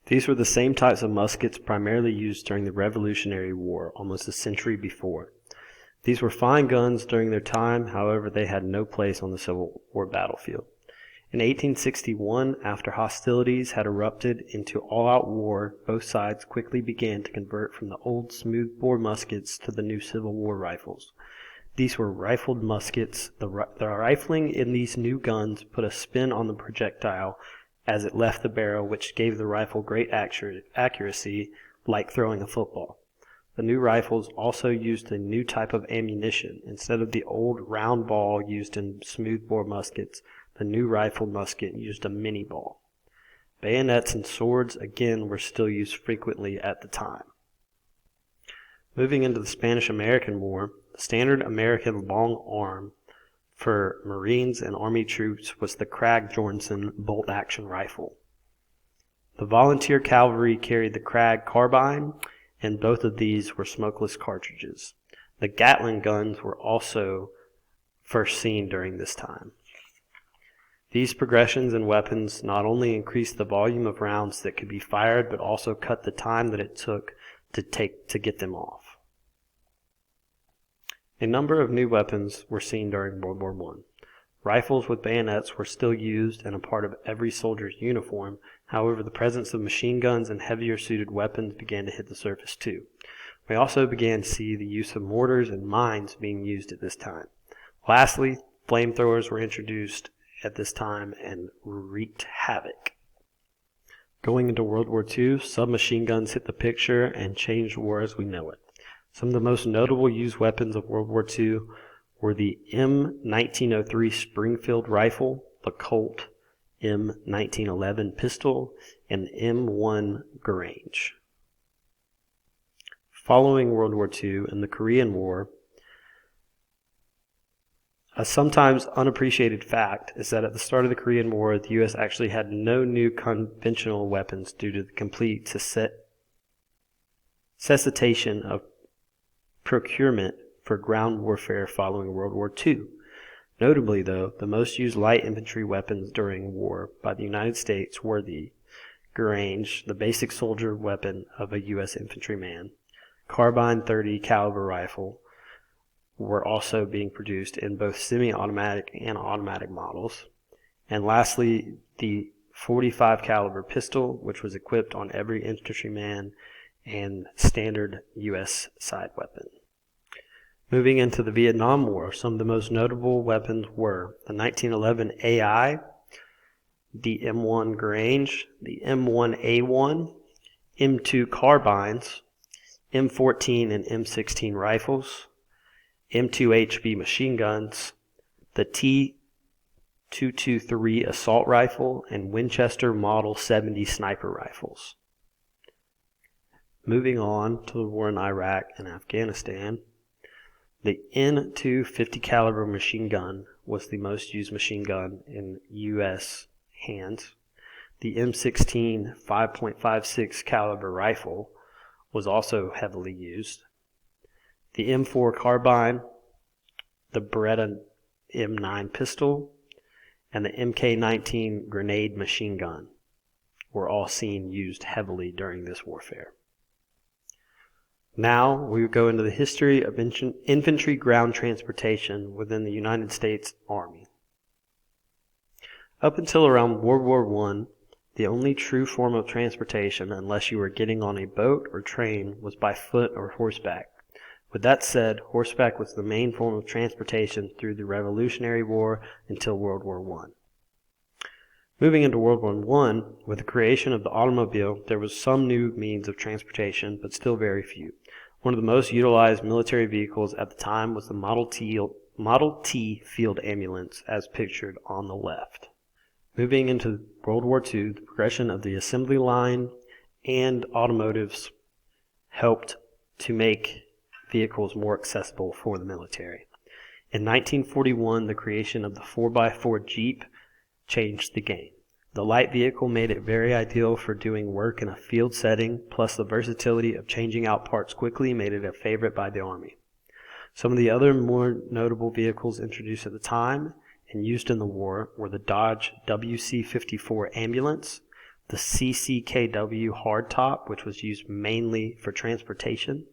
These were the same types of muskets primarily used during the Revolutionary War almost a century before. These were fine guns during their time, however, they had no place on the Civil War battlefield. In 1861, after hostilities had erupted into all-out war, both sides quickly began to convert from the old smoothbore muskets to the new Civil War rifles. These were rifled muskets. The rifling in these new guns put a spin on the projectile as it left the barrel, which gave the rifle great accuracy, like throwing a football. The new rifles also used a new type of ammunition. Instead of the old round ball used in smoothbore muskets, the new rifled musket used a mini ball. Bayonets and swords, again, were still used frequently at the time. Moving into the Spanish-American War, the standard American long arm for Marines and Army troops was the Krag-Jorgensen bolt-action rifle. The volunteer cavalry carried the Krag carbine, and both of these were smokeless cartridges. The Gatling guns were also first seen during this time. These progressions in weapons not only increased the volume of rounds that could be fired, but also cut the time that it took to get them off. A number of new weapons were seen during World War I. Rifles with bayonets were still used and a part of every soldier's uniform. However, the presence of machine guns and heavier suited weapons began to hit the surface too. We also began to see the use of mortars and mines being used at this time. Lastly, flamethrowers were introduced at this time and wreaked havoc. Going into World War II, submachine guns hit the picture and changed war as we know it. Some of the most notable used weapons of World War II were the M1903 Springfield rifle, the Colt M1911 pistol, and the M1 Garand. Following World War II and the Korean War, a sometimes unappreciated fact is that at the start of the Korean War, the U.S. actually had no new conventional weapons due to the complete cessation of procurement for ground warfare following World War II. Notably, though, the most used light infantry weapons during war by the United States were the Garand, the basic soldier weapon of a U.S. infantryman, carbine 30 caliber rifle were also being produced in both semi-automatic and automatic models, and lastly, the 45 caliber pistol, which was equipped on every infantryman and standard U.S. side weapon. Moving into the Vietnam War, some of the most notable weapons were the 1911 AI, the M1 Garand, the M1A1, M2 carbines, M14 and M16 rifles, M2 HB machine guns, the T223 assault rifle, and Winchester Model 70 sniper rifles. Moving on to the war in Iraq and Afghanistan, the N2 50 caliber machine gun was the most used machine gun in U.S. hands. The M16 5.56 caliber rifle was also heavily used. The M4 carbine, the Beretta M9 pistol, and the MK19 grenade machine gun were all seen used heavily during this warfare. Now we go into the history of infantry ground transportation within the United States Army. Up until around World War I, the only true form of transportation, unless you were getting on a boat or train, was by foot or horseback. With that said, horseback was the main form of transportation through the Revolutionary War until World War I. Moving into World War I, with the creation of the automobile, there was some new means of transportation, but still very few. One of the most utilized military vehicles at the time was the Model T field ambulance, as pictured on the left. Moving into World War II, the progression of the assembly line and automotives helped to make vehicles more accessible for the military. In 1941, the creation of the 4x4 Jeep changed the game. The light vehicle made it very ideal for doing work in a field setting, plus the versatility of changing out parts quickly made it a favorite by the Army. Some of the other more notable vehicles introduced at the time and used in the war were the Dodge WC-54 ambulance, the CCKW hardtop, which was used mainly for transportation,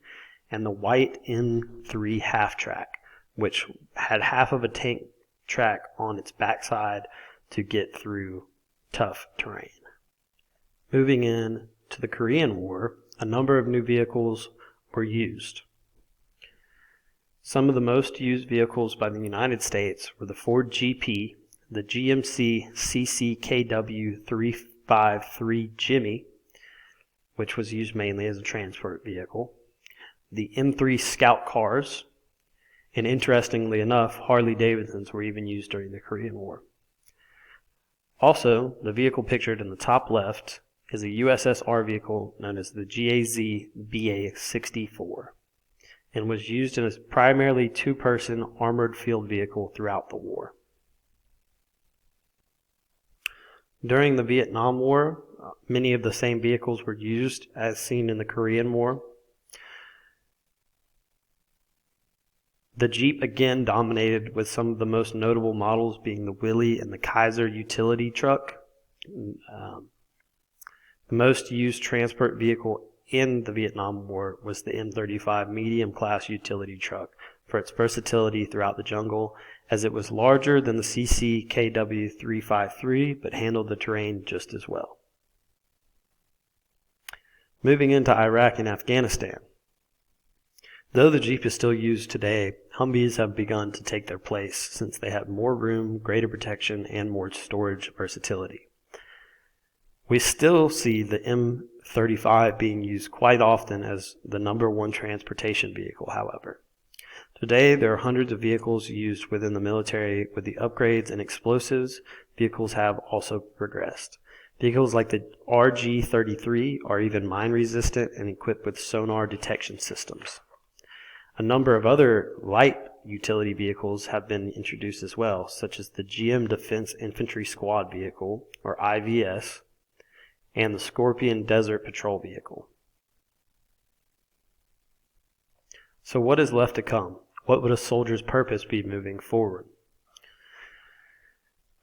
and the white M3 half-track, which had half of a tank track on its backside to get through tough terrain. Moving in to the Korean War, a number of new vehicles were used. Some of the most used vehicles by the United States were the Ford GP, the GMC CCKW 353 Jimmy, which was used mainly as a transport vehicle, the M3 Scout cars, and interestingly enough, Harley-Davidsons were even used during the Korean War. Also, the vehicle pictured in the top left is a USSR vehicle known as the GAZ BA-64 and was used in a primarily two-person armored field vehicle throughout the war. During the Vietnam War, many of the same vehicles were used as seen in the Korean War. The Jeep again dominated, with some of the most notable models being the Willys and the Kaiser utility truck. The most used transport vehicle in the Vietnam War was the M35 medium-class utility truck for its versatility throughout the jungle, as it was larger than the CCKW 353 but handled the terrain just as well. Moving into Iraq and Afghanistan. Though the Jeep is still used today, Humvees have begun to take their place since they have more room, greater protection, and more storage versatility. We still see the M35 being used quite often as the number one transportation vehicle, however. Today, there are hundreds of vehicles used within the military. With the upgrades and explosives, vehicles have also progressed. Vehicles like the RG-33 are even mine-resistant and equipped with sonar detection systems. A number of other light utility vehicles have been introduced as well, such as the GM Defense Infantry Squad Vehicle, or IVS, and the Scorpion Desert Patrol Vehicle. So what is left to come? What would a soldier's purpose be moving forward?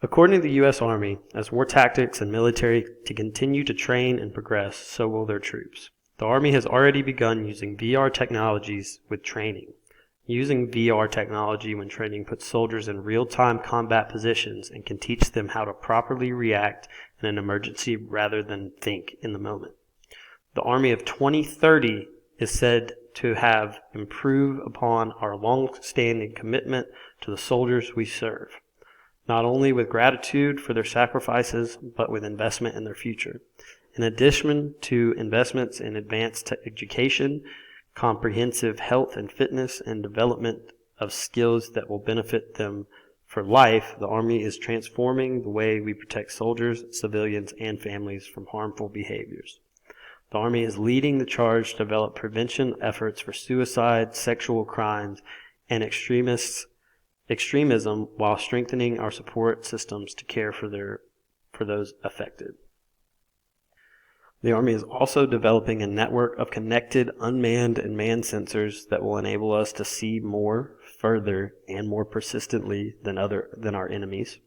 According to the U.S. Army, as war tactics and military to continue to train and progress, so will their troops. The Army has already begun using VR technologies with training. Using VR technology when training puts soldiers in real-time combat positions and can teach them how to properly react in an emergency rather than think in the moment. The Army of 2030 is said to have improved upon our long-standing commitment to the soldiers we serve, not only with gratitude for their sacrifices, but with investment in their future. In addition to investments in advanced education, comprehensive health and fitness, and development of skills that will benefit them for life, the Army is transforming the way we protect soldiers, civilians, and families from harmful behaviors. The Army is leading the charge to develop prevention efforts for suicide, sexual crimes, and extremism while strengthening our support systems to care for those affected. The Army is also developing a network of connected unmanned and manned sensors that will enable us to see more, further, and more persistently than our enemies.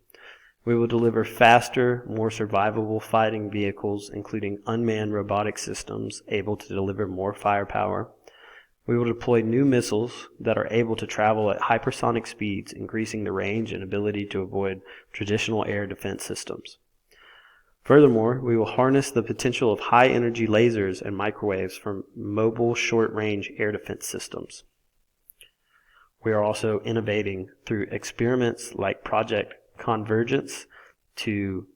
We will deliver faster, more survivable fighting vehicles, including unmanned robotic systems able to deliver more firepower. We will deploy new missiles that are able to travel at hypersonic speeds, increasing the range and ability to avoid traditional air defense systems. Furthermore, we will harness the potential of high-energy lasers and microwaves from mobile short-range air defense systems. We are also innovating through experiments like Project Convergence to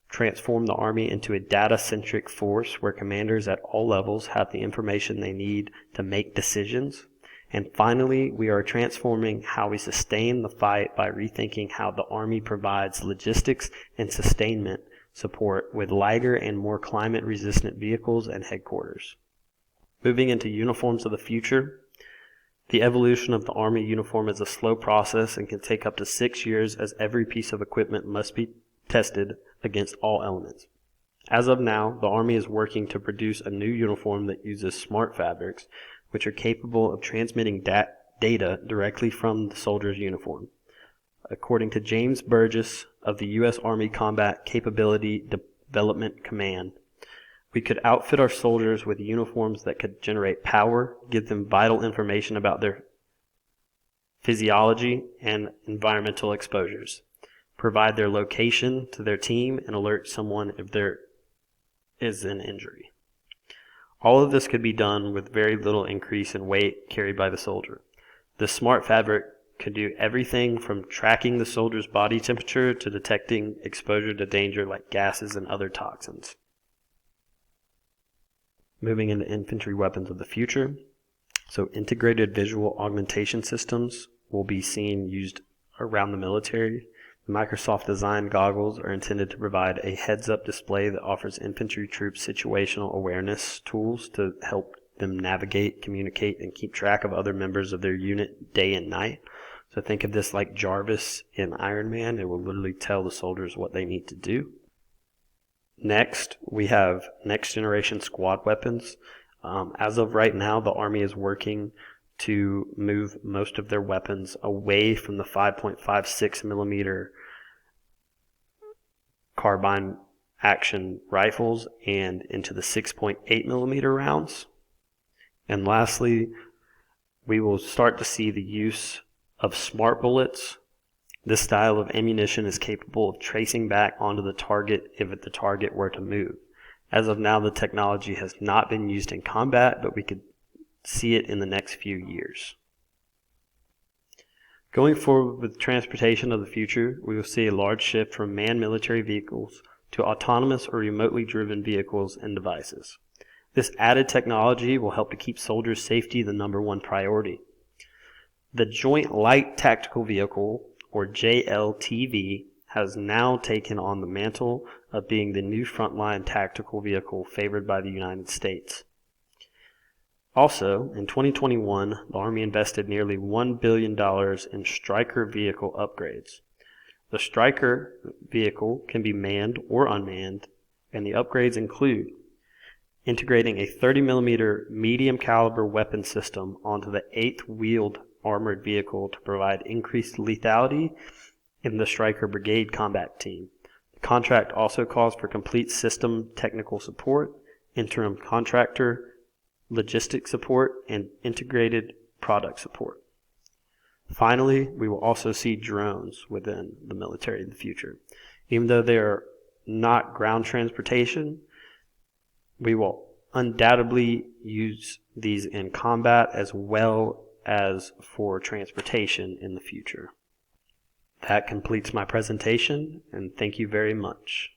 transform the Army into a data-centric force where commanders at all levels have the information they need to make decisions. And finally, we are transforming how we sustain the fight by rethinking how the Army provides logistics and sustainment support with lighter and more climate-resistant vehicles and headquarters. Moving into uniforms of the future, the evolution of the Army uniform is a slow process and can take up to 6 years, as every piece of equipment must be tested against all elements. As of now, the Army is working to produce a new uniform that uses smart fabrics, which are capable of transmitting data directly from the soldier's uniform. According to James Burgess of the U.S. Army Combat Capability Development Command. We could outfit our soldiers with uniforms that could generate power, give them vital information about their physiology and environmental exposures, provide their location to their team, and alert someone if there is an injury. All of this could be done with very little increase in weight carried by the soldier. The smart fabric could do everything from tracking the soldier's body temperature to detecting exposure to danger like gases and other toxins. Moving into infantry weapons of the future. So integrated visual augmentation systems will be seen used around the military. The Microsoft designed goggles are intended to provide a heads-up display that offers infantry troops situational awareness tools to help them navigate, communicate, and keep track of other members of their unit day and night. So think of this like Jarvis in Iron Man. It will literally tell the soldiers what they need to do. Next, we have next generation squad weapons. As of right now, the Army is working to move most of their weapons away from the 5.56 millimeter carbine action rifles and into the 6.8 millimeter rounds. And lastly, we will start to see the use of smart bullets. This style of ammunition is capable of tracing back onto the target if the target were to move. As of now, the technology has not been used in combat, but we could see it in the next few years. Going forward with transportation of the future, we will see a large shift from manned military vehicles to autonomous or remotely driven vehicles and devices. This added technology will help to keep soldiers' safety the number one priority. The Joint Light Tactical Vehicle, or JLTV, has now taken on the mantle of being the new frontline tactical vehicle favored by the United States. Also, in 2021, the Army invested nearly $1 billion in Stryker vehicle upgrades. The Stryker vehicle can be manned or unmanned, and the upgrades include integrating a 30mm medium caliber weapon system onto the 8th wheeled armored vehicle to provide increased lethality in the Stryker Brigade combat team. The contract also calls for complete system technical support, interim contractor logistic support, and integrated product support. Finally, we will also see drones within the military in the future. Even though they are not ground transportation, we will undoubtedly use these in combat as well as for transportation in the future. That completes my presentation, and thank you very much.